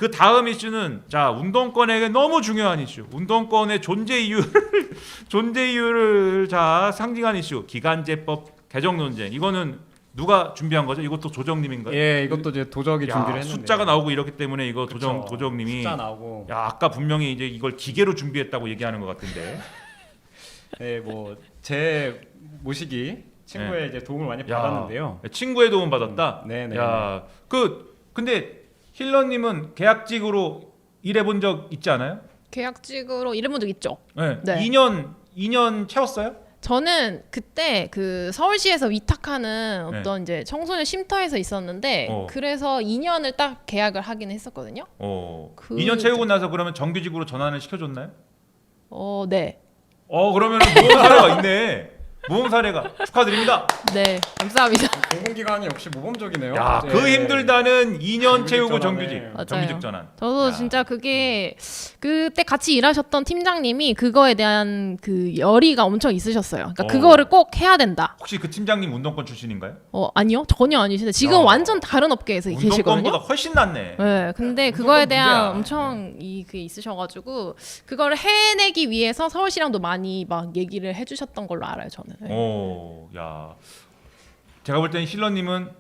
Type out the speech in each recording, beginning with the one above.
그 다음 이슈는 자 운동권에게 너무 중요한 이슈. 운동권의 존재 이유를 자 상징한 이슈. 기간제법 개정 논쟁. 이거는 누가 준비한 거죠? 이것도 조정님인가요? 예, 이것도 이제 도적이 준비를 했는데 숫자가 나오고 이렇기 때문에 이거 그쵸. 도정님이 숫자 나오고 야 아까 분명히 이제 이걸 기계로 준비했다고 얘기하는 것 같은데. 예, 뭐 제 모시기 친구의 이제 도움을 많이 받았는데요. 친구의 도움 받았다. 네네. 야, 근데 힐러님은 계약직으로 일해본 적 있지 않아요? 계약직으로 일해본 적 있죠. 네. 네. 2년 채웠어요? 저는 그때 그 서울시에서 위탁하는 어떤 이제 청소년 쉼터에서 있었는데 그래서 2년을 딱 계약을 하긴 했었거든요. 2년 채우고 나서 그러면 정규직으로 전환을 시켜줬나요? 네. 그러면 모험 사례가 있네. 모험 사례가 축하드립니다. 네, 감사합니다. 공공기관이 역시 모범적이네요. 야, 그 힘들다는 2년 채우고 정규직, 맞아요. 정규직 전환. 저도 야. 진짜 그게 그때 같이 일하셨던 팀장님이 그거에 대한 그 열의가 엄청 있으셨어요. 그러니까 그거를 꼭 해야 된다. 혹시 그 팀장님 운동권 출신인가요? 아니요, 전혀 아니신데 지금 야. 완전 다른 업계에서 계시거든요. 운동권보다 훨씬 낫네. 네, 근데 그거에 대한 문제야. 엄청 그게 있으셔가지고 그거를 해내기 위해서 서울시랑도 많이 막 얘기를 해주셨던 걸로 알아요, 저는. 네. 야, 제가 볼 때는 힐러님은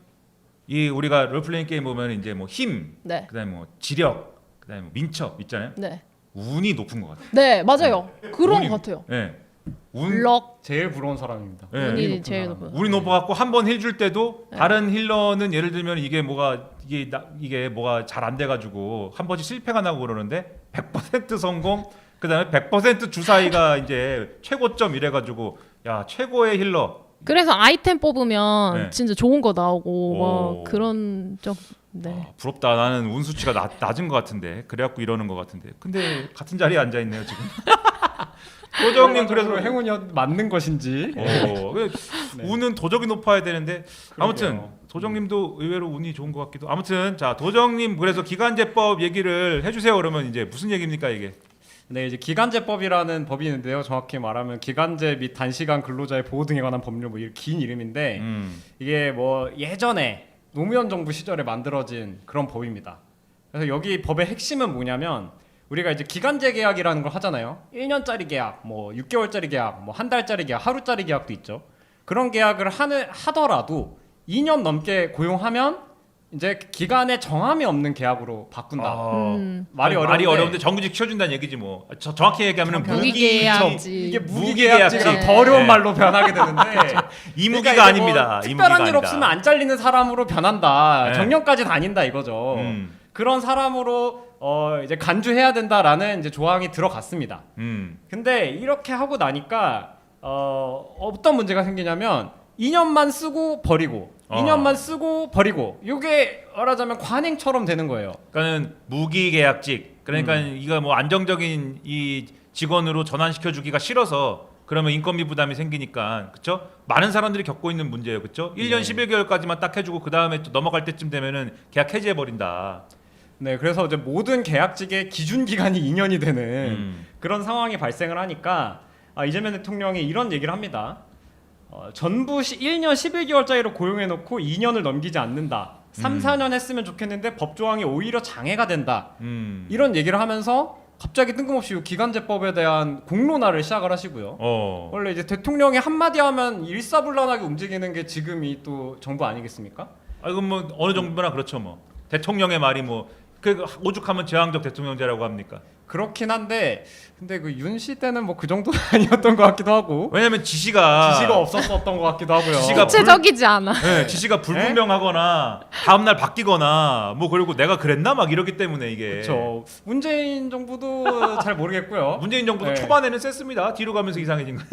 이 우리가 롤플레잉 게임 보면 이제 뭐 힘, 네. 그다음에 뭐 지력, 그다음에 뭐 민첩 있잖아요. 네. 운이 높은 것 같아요. 네, 맞아요. 그런 운이- 것 같아요. 네. 운, 럭 제일 부러운 사람입니다. 네. 운이 제일 높은. 운이 높아갖고 한 번 힐 줄 때도 네. 다른 힐러는 예를 들면 이게 뭐가 잘 안 돼가지고 한 번씩 실패가 나고 그러는데 100% 성공, 그다음에 100% 주사위가 이제 최고점 이래가지고 야 최고의 힐러. 그래서 아이템 뽑으면 네. 진짜 좋은 거 나오고 오. 막 그런 적. 네. 부럽다. 나는 운 수치가 낮은 것 같은데 그래갖고 이러는 것 같은데. 근데 같은 자리에 앉아 있네요 지금. 도정님 그래서 행운이 맞는 것인지. 운은 도적이 높아야 되는데 아무튼 그러게요. 도정님도 의외로 운이 좋은 것 같기도. 아무튼 자 도정님 그래서 기간제법 얘기를 해주세요. 그러면 이제 무슨 얘기입니까 이게? 네, 이제 기간제법이라는 법이 있는데요. 정확히 말하면 기간제 및 단시간 근로자의 보호 등에 관한 법률 뭐 이런 긴 이름인데 이게 뭐 예전에 노무현 정부 시절에 만들어진 그런 법입니다. 그래서 여기 법의 핵심은 뭐냐면 우리가 이제 기간제 계약이라는 걸 하잖아요. 1년짜리 계약, 뭐 6개월짜리 계약, 뭐 한 달짜리 계약, 하루짜리 계약도 있죠. 그런 계약을 하더라도 2년 넘게 고용하면 이제 기간에 정함이 없는 계약으로 바꾼다. 말이 어려운데 정규직 키워준다는 얘기지 뭐. 정확히 얘기하면 무기계약직. 이게 무기계약직. 무기계약직이 더 어려운 네. 말로 변하게 되는데 이무기가 그러니까 이제 아닙니다. 뭐 이무기가 특별한 일 아니다. 없으면 안 잘리는 사람으로 변한다. 네. 정년까지 다닌다 이거죠. 그런 사람으로 이제 간주해야 된다라는 이제 조항이 들어갔습니다. 근데 이렇게 하고 나니까 어떤 문제가 생기냐면 2년만 쓰고 버리고 2년만 쓰고 버리고 이게 말하자면 관행처럼 되는 거예요. 그러니까는 무기계약직. 그러니까 이거 뭐 안정적인 이 직원으로 전환시켜 주기가 싫어서 그러면 인건비 부담이 생기니까 그렇죠? 많은 사람들이 겪고 있는 문제예요. 그렇죠? 1년 11개월까지만 딱 해 주고 그다음에 또 넘어갈 때쯤 되면은 계약 해지해 버린다. 네, 그래서 이제 모든 계약직의 기준 기간이 2년이 되는 그런 상황이 발생을 하니까 이재명 대통령이 이런 얘기를 합니다. 전부 1년 11개월짜리로 고용해놓고 2년을 넘기지 않는다. 3, 4년 했으면 좋겠는데 법조항이 오히려 장애가 된다. 이런 얘기를 하면서 갑자기 뜬금없이 이 기간제법에 대한 공론화를 시작을 하시고요. 원래 이제 대통령이 한마디 하면 일사불란하게 움직이는 게 지금 이 또 정부 아니겠습니까? 이건 뭐 어느 정도나 그렇죠 뭐. 대통령의 말이 뭐 그 오죽하면 제왕적 대통령제라고 합니까? 그렇긴 한데 근데 그 윤 씨 때는 뭐 그 정도는 아니었던 것 같기도 하고 왜냐면 지시가 없었던 것 같기도 하고요. 지시가 구체적이지 않아. 네, 지시가 불분명하거나 다음 날 바뀌거나 뭐 그리고 내가 그랬나 막 이러기 때문에 이게. 그렇죠. 문재인 정부도 잘 모르겠고요. 문재인 정부도 네. 초반에는 셌습니다. 뒤로 가면서 이상해진 거.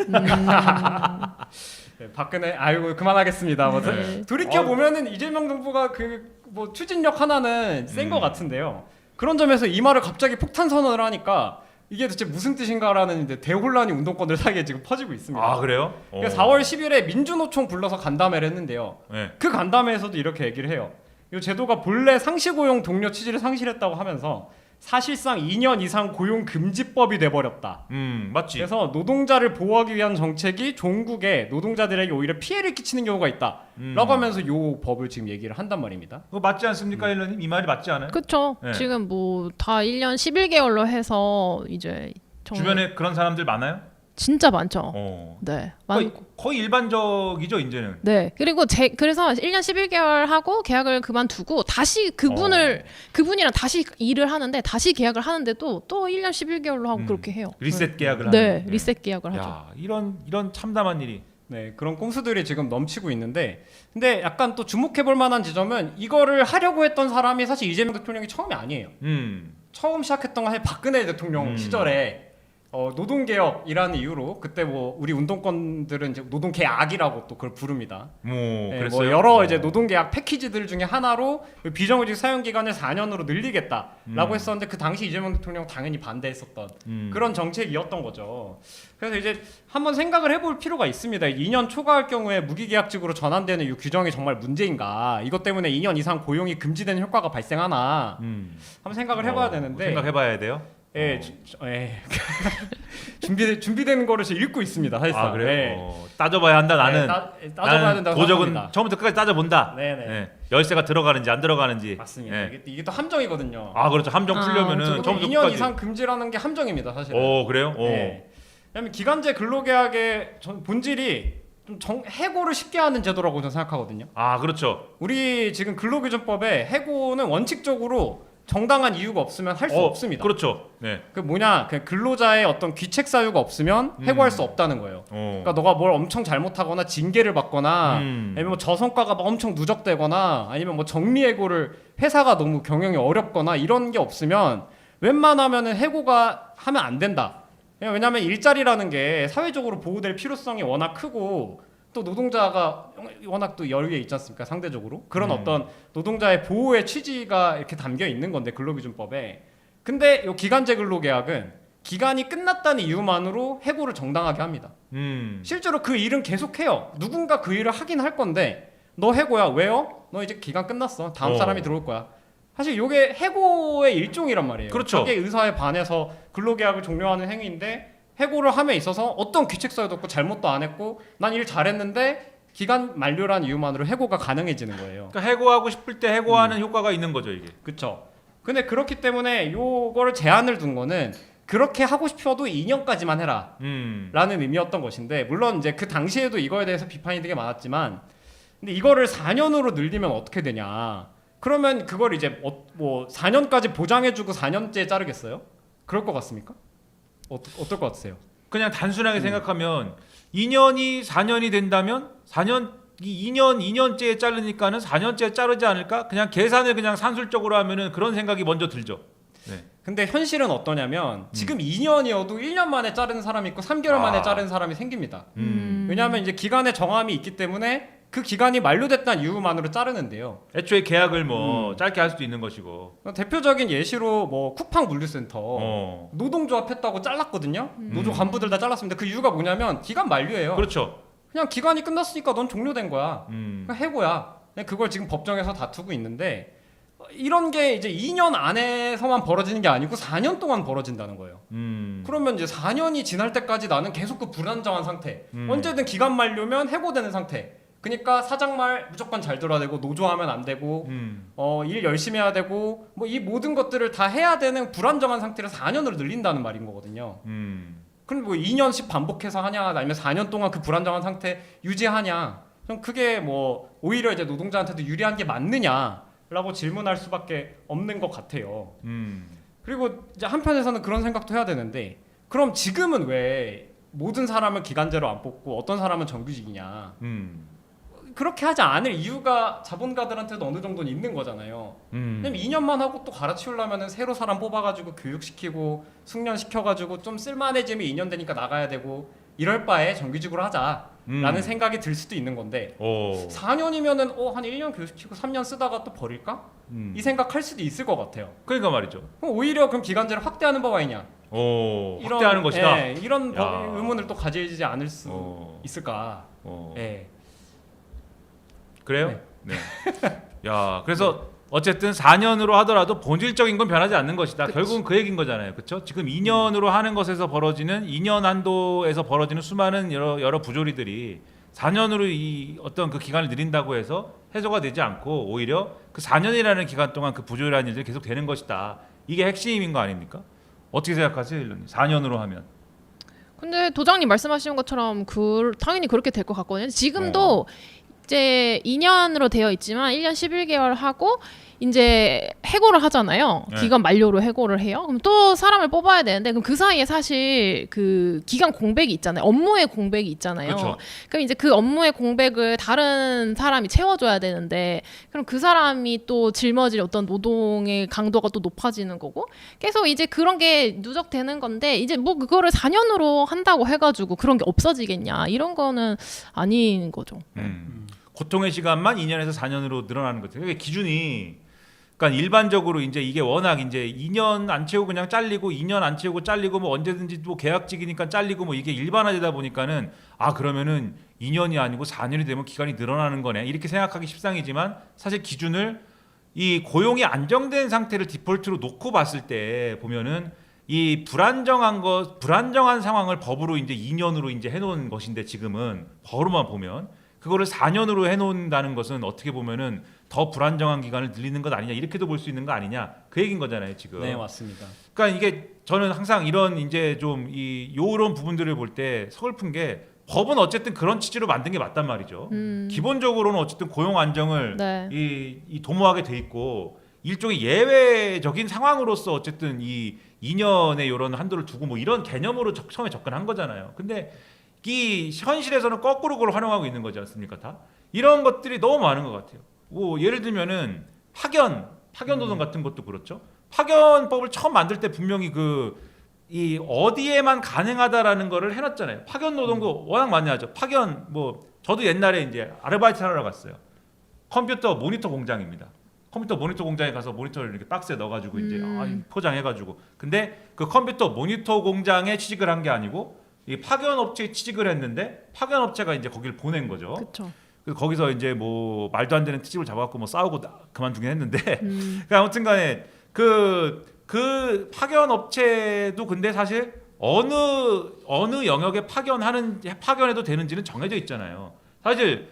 네, 박근혜 아이고 그만하겠습니다. 뭐 네. 돌이켜 보면은 이재명 정부가 그 뭐 추진력 하나는 센 것 같은데요. 그런 점에서 이 말을 갑자기 폭탄 선언을 하니까 이게 대체 무슨 뜻인가라는 이제 대혼란이 운동권들 사이에 지금 퍼지고 있습니다. 아 그래요? 그러니까 4월 10일에 민주노총 불러서 간담회를 했는데요. 네. 그 간담회에서도 이렇게 얘기를 해요. 이 제도가 본래 상시고용 동료 취지를 상실했다고 하면서 사실상 2년 이상 고용 금지법이 돼버렸다. 맞지. 그래서 노동자를 보호하기 위한 정책이 종국에 노동자들에게 오히려 피해를 끼치는 경우가 있다. 라고 하면서 요 법을 지금 얘기를 한단 말입니다. 그거 맞지 않습니까, 일러님? 이 말이 맞지 않아요? 그렇죠. 네. 지금 뭐 다 1년 11개월로 해서 이제 주변에 그런 사람들 많아요? 진짜 많죠. 네. 거의 일반적이죠, 이제는. 네. 그리고 그래서 1년 11개월 하고 계약을 그만두고 다시 그분이랑 다시 일을 하는데 다시 계약을 하는데도 또 1년 11개월로 하고 그렇게 해요. 리셋 계약을 네. 하는. 리셋 계약을 하죠. 야, 이런 참담한 일이. 네, 그런 꼼수들이 지금 넘치고 있는데, 근데 약간 또 주목해볼 만한 지점은 이거를 하려고 했던 사람이 사실 이재명 대통령이 처음이 아니에요. 처음 시작했던 건 사실 박근혜 대통령 시절에 노동개혁이라는 이유로 그때 뭐 우리 운동권들은 이제 노동계약이라고 또 그걸 부릅니다. 네, 그랬어요? 뭐 여러 이제 노동계약 패키지들 중에 하나로 비정규직 사용 기간을 4년으로 늘리겠다라고 했었는데 그 당시 이재명 대통령 당연히 반대했었던 그런 정책이었던 거죠. 그래서 이제 한번 생각을 해볼 필요가 있습니다. 2년 초과할 경우에 무기계약직으로 전환되는 이 규정이 정말 문제인가? 이것 때문에 2년 이상 고용이 금지되는 효과가 발생하나? 한번 생각을 해봐야 되는데. 생각해봐야 돼요. 예, 준비된 거를 지금 읽고 있습니다. 사실상. 아, 그래요? 네. 따져봐야 한다. 나는 따져봐야 된다고 도적은 생각합니다. 처음부터 끝까지 따져본다. 네네. 예. 열쇠가 들어가는지 안 들어가는지. 맞습니다. 예. 이게 또 함정이거든요. 아, 그렇죠. 함정 풀려면은 그렇죠. 처음부터 2년 끝까지. 이상 금지라는 게 함정입니다, 사실. 그래요? 네. 왜냐면 기간제 근로계약의 본질이 좀 해고를 쉽게 하는 제도라고 저는 생각하거든요. 아, 그렇죠. 우리 지금 근로기준법에 해고는 원칙적으로 정당한 이유가 없으면 할 수 없습니다. 그렇죠. 네. 그 뭐냐, 그 근로자의 어떤 귀책 사유가 없으면 해고할 수 없다는 거예요. 그러니까 너가 뭘 엄청 잘못하거나 징계를 받거나 아니면 뭐 저성과가 막 엄청 누적되거나 아니면 뭐 정리해고를 회사가 너무 경영이 어렵거나 이런 게 없으면 웬만하면은 해고가 하면 안 된다. 왜냐하면 일자리라는 게 사회적으로 보호될 필요성이 워낙 크고 또 노동자가 워낙 또 여유에 있지 않습니까? 상대적으로 그런 어떤 노동자의 보호의 취지가 이렇게 담겨 있는 건데 근로기준법에. 근데 이 기간제 근로계약은 기간이 끝났다는 이유만으로 해고를 정당하게 합니다. 실제로 그 일은 계속해요. 누군가 그 일을 하긴 할 건데 너 해고야. 왜요? 너 이제 기간 끝났어. 다음 사람이 들어올 거야. 사실 이게 해고의 일종이란 말이에요. 그렇죠. 자기 의사에 반해서 근로계약을 종료하는 행위인데 해고를 함에 있어서 어떤 귀책사유도 없고 잘못도 안 했고 난 일 잘했는데 기간 만료란 이유만으로 해고가 가능해지는 거예요. 그러니까 해고하고 싶을 때 해고하는 효과가 있는 거죠, 이게. 그렇죠. 근데 그렇기 때문에 요거를 제한을 둔 거는 그렇게 하고 싶어도 2년까지만 해라 라는 의미였던 것인데, 물론 이제 그 당시에도 이거에 대해서 비판이 되게 많았지만 근데 이거를 4년으로 늘리면 어떻게 되냐. 그러면 그걸 이제 뭐 4년까지 보장해주고 4년째 자르겠어요? 그럴 것 같습니까? 어떨 것 같으세요? 그냥 단순하게 생각하면 2년이 4년이 된다면 2년째에 자르니까는 4년째 자르지 않을까? 그냥 계산을 그냥 산술적으로 하면은 그런 생각이 먼저 들죠. 네. 근데 현실은 어떠냐면 지금 2년이어도 1년 만에 자르는 사람이 있고 3개월 만에 자르는 사람이 생깁니다. 왜냐하면 이제 기간의 정함이 있기 때문에 그 기간이 만료됐다는 이유만으로 자르는데요. 애초에 계약을 뭐 짧게 할 수도 있는 것이고. 대표적인 예시로 뭐 쿠팡 물류센터 노동조합 했다고 잘랐거든요. 노조 간부들 다 잘랐습니다. 그 이유가 뭐냐면 기간 만료예요. 그렇죠. 그냥 기간이 끝났으니까 넌 종료된 거야. 그냥 해고야. 그걸 지금 법정에서 다투고 있는데 이런 게 이제 2년 안에서만 벌어지는 게 아니고 4년 동안 벌어진다는 거예요. 그러면 이제 4년이 지날 때까지 나는 계속 그 불안정한 상태. 언제든 기간 만료면 해고되는 상태. 그러니까 사장 말 무조건 잘 들어야 되고 노조하면 안 되고 일 열심히 해야 되고 뭐 이 모든 것들을 다 해야 되는 불안정한 상태를 4년으로 늘린다는 말인 거거든요. 그럼 뭐 2년씩 반복해서 하냐 아니면 4년 동안 그 불안정한 상태 유지하냐. 그럼 그게 뭐 오히려 이제 노동자한테도 유리한 게 맞느냐라고 질문할 수밖에 없는 것 같아요. 그리고 이제 한편에서는 그런 생각도 해야 되는데 그럼 지금은 왜 모든 사람을 기간제로 안 뽑고 어떤 사람은 정규직이냐. 그렇게 하지 않을 이유가 자본가들한테도 어느 정도는 있는 거잖아요. 왜냐면 2년만 하고 또 갈아치우려면 새로 사람 뽑아가지고 교육시키고 숙련시켜가지고 좀 쓸만해지면 2년 되니까 나가야 되고 이럴 바에 정규직으로 하자라는 생각이 들 수도 있는 건데 4년이면은 한 1년 교육시키고 3년 쓰다가 또 버릴까? 이 생각할 수도 있을 것 같아요. 그러니까 말이죠. 그럼 오히려 그럼 기간제를 확대하는 법 아니냐? 확대하는 것이다. 이런 의문을 또 가지지 않을 수 있을까? 그래요? 네. 네. 야, 그래서 어쨌든 4년으로 하더라도 본질적인 건 변하지 않는 것이다. 그치. 결국은 그 얘기인 거잖아요. 그렇죠? 지금 2년으로 하는 것에서 벌어지는 2년 한도에서 벌어지는 수많은 여러 부조리들이 4년으로 이 어떤 그 기간을 늘린다고 해서 해소가 되지 않고 오히려 그 4년이라는 기간 동안 그 부조리한 일들이 계속 되는 것이다. 이게 핵심인 거 아닙니까? 어떻게 생각하세요, 일론님? 4년으로 하면. 근데 도장님 말씀하신 것처럼 당연히 그렇게 될 것 같거든요. 지금도 이제 2년으로 되어 있지만 1년 11개월 하고 이제 해고를 하잖아요. 네. 기간 만료로 해고를 해요. 그럼 또 사람을 뽑아야 되는데 그럼 그 사이에 사실 그 기간 공백이 있잖아요. 업무의 공백이 있잖아요. 그렇죠. 그럼 이제 그 업무의 공백을 다른 사람이 채워줘야 되는데 그럼 그 사람이 또 짊어질 어떤 노동의 강도가 또 높아지는 거고 계속 이제 그런 게 누적되는 건데 이제 뭐 그거를 4년으로 한다고 해가지고 그런 게 없어지겠냐 이런 거는 아닌 거죠. 고통의 시간만 2년에서 4년으로 늘어나는 거죠. 그게 기준이 그러니까 일반적으로 이제 이게 워낙 이제 2년 안 채우고 그냥 잘리고 2년 안 채우고 잘리고 뭐 언제든지 또 계약직이니까 잘리고 뭐 이게 일반화되다 보니까는 아 그러면은 2년이 아니고 4년이 되면 기간이 늘어나는 거네 이렇게 생각하기 십상이지만 사실 기준을 이 고용이 안정된 상태를 디폴트로 놓고 봤을 때 보면은 이 불안정한 상황을 법으로 이제 2년으로 이제 해놓은 것인데 지금은 법으로만 보면 그거를 4년으로 해놓는다는 것은 어떻게 보면은 더 불안정한 기간을 늘리는 것 아니냐 이렇게도 볼 수 있는 거 아니냐 그 얘기인 거잖아요 지금. 네, 맞습니다. 그러니까 이게 저는 항상 이런 이제 좀 이 요런 부분들을 볼 때 서글픈 게 법은 어쨌든 그런 취지로 만든 게 맞단 말이죠. 기본적으로는 어쨌든 고용 안정을 네. 이 도모하게 돼 있고 일종의 예외적인 상황으로서 어쨌든 이 2년의 이런 한도를 두고 뭐 이런 개념으로 처음에 접근한 거잖아요. 근데 이 현실에서는 거꾸로 그걸 활용하고 있는 거지 않습니까? 다 이런 것들이 너무 많은 것 같아요. 뭐 예를 들면은 파견 노동 같은 것도 그렇죠. 파견법을 처음 만들 때 분명히 이 어디에만 가능하다라는 거를 해놨잖아요. 파견 노동도 워낙 많이 하죠. 파견 뭐 저도 옛날에 이제 아르바이트 하러 갔어요. 컴퓨터 모니터 공장입니다. 컴퓨터 모니터 공장에 가서 모니터를 이렇게 박스에 넣어가지고 이제 포장해가지고 근데 그 컴퓨터 모니터 공장에 취직을 한 게 아니고 이 파견 업체에 취직을 했는데 파견 업체가 이제 거기를 보낸 거죠. 그렇죠. 그래서 거기서 이제 뭐 말도 안 되는 트집을 잡아갖고 뭐 싸우고 그만두긴 했는데 그러니까 아무튼간에 그 파견 업체도 근데 사실 어느 영역에 파견해도 되는지는 정해져 있잖아요. 사실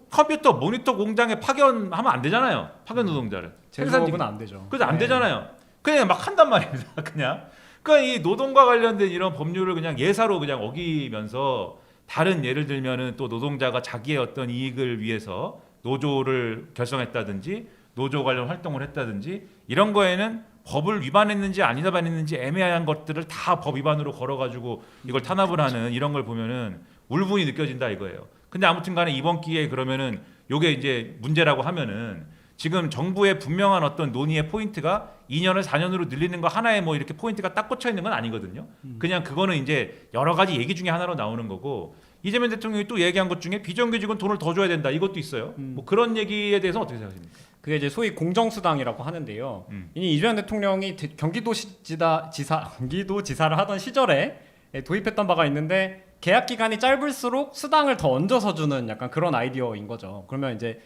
컴퓨터 모니터 공장에 파견하면 안 되잖아요. 파견 노동자를 제조업은 안 되죠. 그래서 안 네. 되잖아요. 그냥 막 한단 말입니다. 그냥. 그러니까 이 노동과 관련된 이런 법률을 그냥 예사로 그냥 어기면서 다른 예를 들면은 또 노동자가 자기의 어떤 이익을 위해서 노조를 결성했다든지 노조 관련 활동을 했다든지 이런 거에는 법을 위반했는지 안 위반했는지 애매한 것들을 다 법 위반으로 걸어가지고 이걸 탄압을 하는 이런 걸 보면은 울분이 느껴진다 이거예요. 근데 아무튼간에 이번 기회에 그러면은 요게 이제 문제라고 하면은 지금 정부의 분명한 어떤 논의의 포인트가 2년을 4년으로 늘리는 거 하나에 뭐 이렇게 포인트가 딱 꽂혀 있는 건 아니거든요. 그냥 그거는 이제 여러 가지 얘기 중에 하나로 나오는 거고 이재명 대통령이 또 얘기한 것 중에 비정규직은 돈을 더 줘야 된다 이것도 있어요. 뭐 그런 얘기에 대해서 어떻게 생각하십니까? 그게 이제 소위 공정수당이라고 하는데요. 이미 이재명 대통령이 경기도지사를 하던 시절에 도입했던 바가 있는데 계약 기간이 짧을수록 수당을 더 얹어서 주는 약간 그런 아이디어인 거죠. 그러면 이제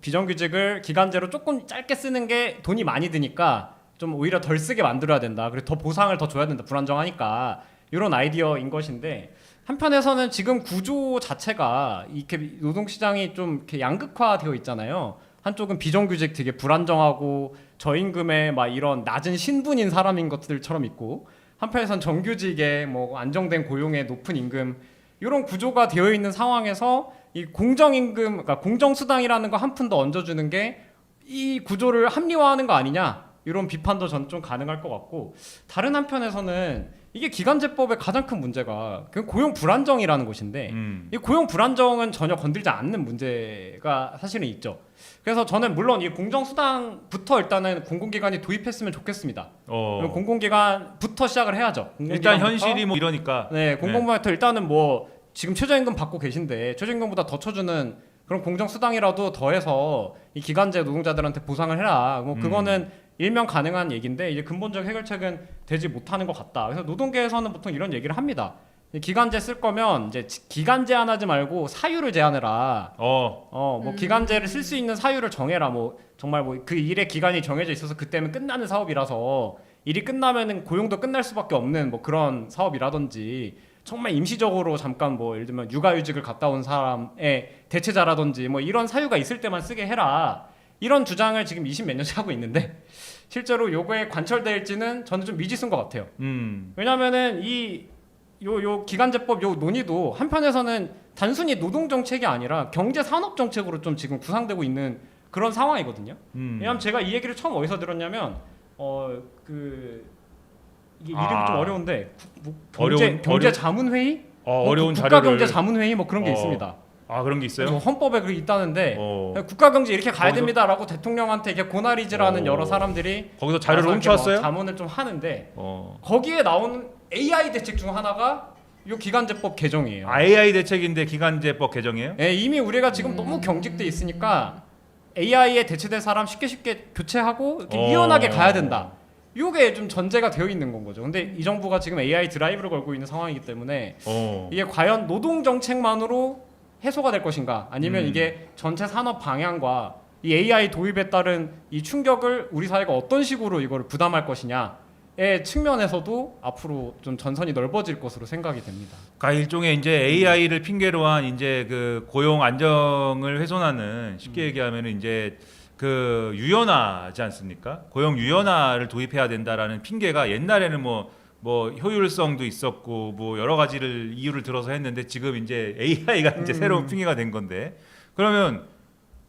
비정규직을 기간제로 조금 짧게 쓰는 게 돈이 많이 드니까 좀 오히려 덜 쓰게 만들어야 된다. 그리고 더 보상을 더 줘야 된다. 불안정하니까 이런 아이디어인 것인데 한편에서는 지금 구조 자체가 이렇게 노동시장이 좀 이렇게 양극화되어 있잖아요. 한쪽은 비정규직 되게 불안정하고 저임금에 막 이런 낮은 신분인 사람인 것들처럼 있고 한편에선 정규직의 뭐 안정된 고용에 높은 임금 이런 구조가 되어 있는 상황에서 이 공정임금, 그러니까 공정수당이라는 거 한 푼 더 얹어주는 게 이 구조를 합리화하는 거 아니냐 이런 비판도 저는 좀 가능할 것 같고 다른 한편에서는 이게 기간제법의 가장 큰 문제가 그 고용 불안정이라는 것인데 이 고용 불안정은 전혀 건들지 않는 문제가 사실은 있죠. 그래서 저는 물론 이 공정수당부터 일단은 공공기관이 도입했으면 좋겠습니다. 공공기관부터 시작을 해야죠. 일단 현실이 뭐 이러니까. 네, 공공부터 일단은 뭐 지금 최저임금 받고 계신데 최저임금보다 더 쳐주는 그런 공정수당이라도 더해서 이 기간제 노동자들한테 보상을 해라. 뭐 그거는 일면 가능한 얘기인데 이제 근본적 해결책은 되지 못하는 것 같다. 그래서 노동계에서는 보통 이런 얘기를 합니다. 기간제 쓸 거면 이제 기간제 안 하지 말고 사유를 제한해라. 뭐 기간제를 쓸 수 있는 사유를 정해라. 뭐 정말 뭐 그 일의 기간이 정해져 있어서 그때면 끝나는 사업이라서 일이 끝나면은 고용도 끝날 수밖에 없는 뭐 그런 사업이라든지 정말 임시적으로 잠깐 뭐 예를 들면 육아휴직을 갔다 온 사람의 대체자라든지 뭐 이런 사유가 있을 때만 쓰게 해라. 이런 주장을 지금 20 몇 년째 하고 있는데 실제로 요거에 관철될지는 저는 좀 미지수인 것 같아요. 왜냐면은 요 기간제법 요 논의도 한편에서는 단순히 노동 정책이 아니라 경제 산업 정책으로 좀 지금 구상되고 있는 그런 상황이거든요. 왜냐면 제가 이 얘기를 처음 어디서 들었냐면 이게 이름이 좀 어려운데 경제 자문 회의? 어려운 국가 자료를 경제 자문 회의 뭐 그런 게 있습니다. 아 그런 게 있어요? 헌법에 그게 있다는데 국가 경제 이렇게 가야 됩니다라고 대통령한테 이렇게 고나리질하는 여러 사람들이 거기서 자료를 와서 이렇게 뭐 훔쳐왔어요? 자문을 좀 하는데 거기에 나오는 AI 대책 중 하나가 이 기간제법 개정이에요. AI 대책인데 기간제법 개정이에요? 예, 이미 우리가 지금 너무 경직돼 있으니까 AI에 대체될 사람 쉽게 교체하고 이렇게 유연하게 가야 된다. 이게 좀 전제가 되어 있는 건 거죠. 근데 이 정부가 지금 AI 드라이브를 걸고 있는 상황이기 때문에 이게 과연 노동 정책만으로 해소가 될 것인가 아니면 이게 전체 산업 방향과 이 AI 도입에 따른 이 충격을 우리 사회가 어떤 식으로 이거를 부담할 것이냐의 측면에서도 앞으로 좀 전선이 넓어질 것으로 생각이 됩니다. 그러니까 일종의 이제 AI를 핑계로 한 이제 그 고용 안정을 훼손하는 쉽게 얘기하면은 이제 그 유연화지 않습니까? 고용 유연화를 도입해야 된다라는 핑계가 옛날에는 뭐 효율성도 있었고 뭐 여러 가지를 이유를 들어서 했는데 지금 이제 AI가 이제 새로운 핑계가 된 건데 그러면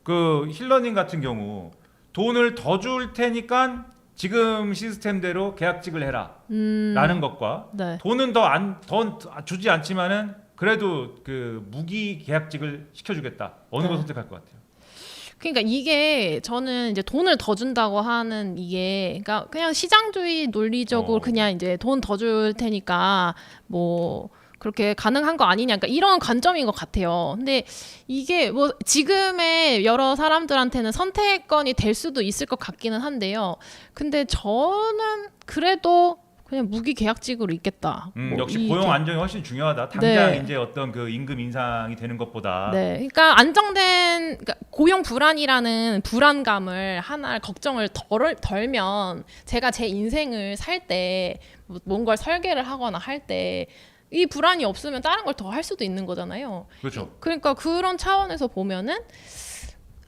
그 힐러닝 같은 경우 돈을 더 줄 테니까 지금 시스템대로 계약직을 해라라는 것과 네. 돈은 더 주지 않지만은 그래도 그 무기 계약직을 시켜주겠다 어느 걸 선택할 것 같아요? 그러니까 이게 저는 이제 돈을 더 준다고 하는 이게 그러니까 그냥 시장주의 논리적으로 그냥 이제 돈 더 줄 테니까 뭐 그렇게 가능한 거 아니냐 그러니까 이런 관점인 것 같아요. 근데 이게 뭐 지금의 여러 사람들한테는 선택권이 될 수도 있을 것 같기는 한데요. 근데 저는 그래도 그냥 무기 계약직으로 있겠다. 뭐 역시 고용 안정이 훨씬 중요하다. 당장 이제 어떤 그 임금 인상이 되는 것보다. 네, 그러니까 안정된 그러니까 고용 불안이라는 불안감을 하나 걱정을 덜면 제가 제 인생을 살 때 뭔가를 설계를 하거나 할 때 이 불안이 없으면 다른 걸 더 할 수도 있는 거잖아요. 그렇죠. 그러니까 그런 차원에서 보면은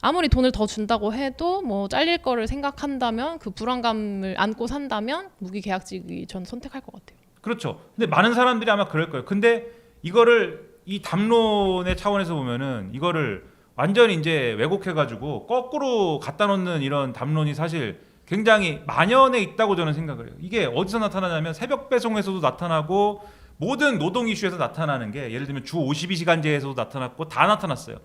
아무리 돈을 더 준다고 해도 뭐 잘릴 거를 생각한다면 그 불안감을 안고 산다면 무기 계약직이 전 선택할 것 같아요. 그렇죠. 근데 많은 사람들이 아마 그럴 거예요. 근데 이거를 이 담론의 차원에서 보면은 이거를 완전히 이제 왜곡해가지고 거꾸로 갖다 놓는 이런 담론이 사실 굉장히 만연해 있다고 저는 생각을 해요. 이게 어디서 나타나냐면 새벽 배송에서도 나타나고 모든 노동 이슈에서 나타나는 게 예를 들면 주 52시간제에서도 나타났고 다 나타났어요.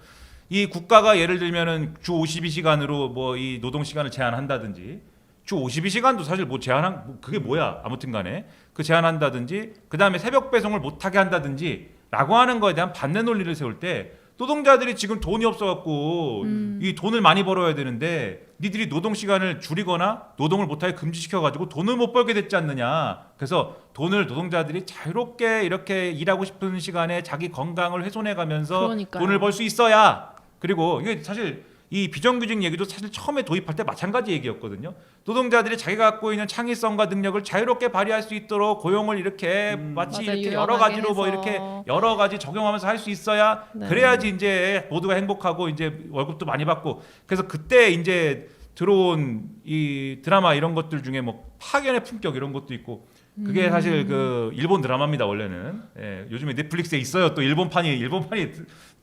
이 국가가 예를 들면은 주 52시간으로 뭐 이 노동 시간을 제한한다든지 주 52시간도 사실 뭐 제한한 뭐 그게 뭐야 아무튼간에 그 제한한다든지 그 다음에 새벽 배송을 못하게 한다든지라고 하는 거에 대한 반대 논리를 세울 때 노동자들이 지금 돈이 없어갖고 이 돈을 많이 벌어야 되는데 니들이 노동 시간을 줄이거나 노동을 못하게 금지시켜가지고 돈을 못 벌게 됐지 않느냐. 그래서 돈을 노동자들이 자유롭게 이렇게 일하고 싶은 시간에 자기 건강을 훼손해가면서 그러니까요. 돈을 벌 수 있어야. 그리고 이게 사실 이 비정규직 얘기도 사실 처음에 도입할 때 마찬가지 얘기였거든요. 노동자들이 자기가 갖고 있는 창의성과 능력을 자유롭게 발휘할 수 있도록 고용을 이렇게 마치 맞아, 이렇게 여러 유연하게 가지로 뭐 해서. 이렇게 여러 가지 적용하면서 할 수 있어야 네. 그래야지 이제 모두가 행복하고 이제 월급도 많이 받고 그래서 그때 이제 들어온 이 드라마 이런 것들 중에 뭐 파견의 품격 이런 것도 있고 그게 사실 그 일본 드라마입니다 원래는. 예, 요즘에 넷플릭스에 있어요 또 일본판이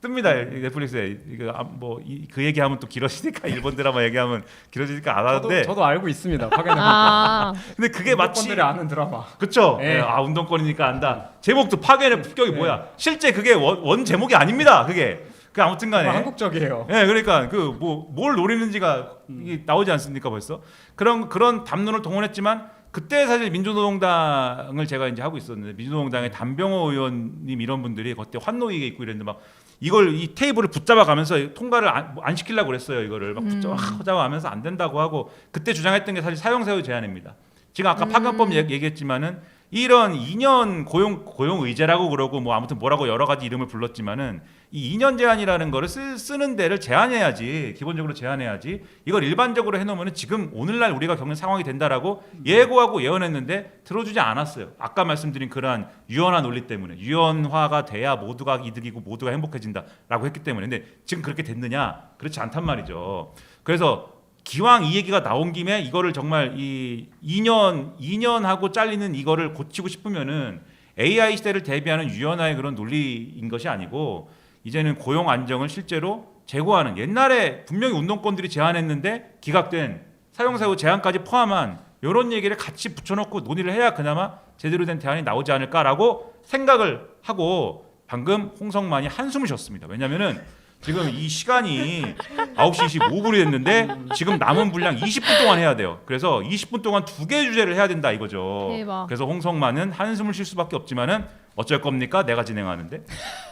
뜹니다 넷플릭스에. 이거 그 얘기하면 또 길어지니까 일본 드라마 얘기하면 길어지니까 안 하는데. 저도 알고 있습니다. 파견의 근데 그게 마치 분들이 아는 드라마. 그쵸? 예. 아 운동권이니까 안다. 제목도 파견의 품격이 뭐야? 실제 그게 원 제목이 아닙니다. 그게. 그 아무튼간에. 한국적이에요. 예, 그러니까 그 뭘 노리는지가 이게 나오지 않습니까 벌써? 그런 담론을 동원했지만 그때 사실 민주노동당을 제가 이제 하고 있었는데 민주노동당의 담병호 의원님 이런 분들이 그때 환노위에 있고 이랬는데 막 이걸 이 테이블을 붙잡아 가면서 통과를 안 시키려고 그랬어요. 이거를 막 붙잡아 가면서 안 된다고 하고 그때 주장했던 게 사실 사형사유 제한입니다. 지금 아까 파견법 얘기했지만은 이런 2년 고용 의제라고 그러고 뭐 아무튼 뭐라고 여러 가지 이름을 불렀지만은 이 2년 제한이라는 거를 쓰는 데를 제한해야지, 기본적으로 제한해야지. 이걸 일반적으로 해놓으면은 지금 오늘날 우리가 겪는 상황이 된다라고 예고하고 예언했는데 들어주지 않았어요. 아까 말씀드린 그러한 유연화 논리 때문에, 유연화가 돼야 모두가 이득이고 모두가 행복해진다라고 했기 때문에. 근데 지금 그렇게 됐느냐? 그렇지 않단 말이죠. 그래서 기왕 이 얘기가 나온 김에 이거를 정말 이 2년 하고 잘리는 이거를 고치고 싶으면은 AI 시대를 대비하는 유연화의 그런 논리인 것이 아니고 이제는 고용 안정을 실제로 제고하는, 옛날에 분명히 운동권들이 제한했는데 기각된 사용사후 제한까지 포함한 이런 얘기를 같이 붙여놓고 논의를 해야 그나마 제대로 된 대안이 나오지 않을까라고 생각을 하고 방금 홍성만이 한숨을 쉬었습니다. 왜냐면은 지금 이 시간이 9시 25분이 됐는데 지금 남은 분량 20분 동안 해야 돼요. 그래서 20분 동안 2개 주제를 해야 된다 이거죠. 대박. 그래서 홍성만은 한숨을 쉴 수밖에 없지만은 어쩔 겁니까? 내가 진행하는데.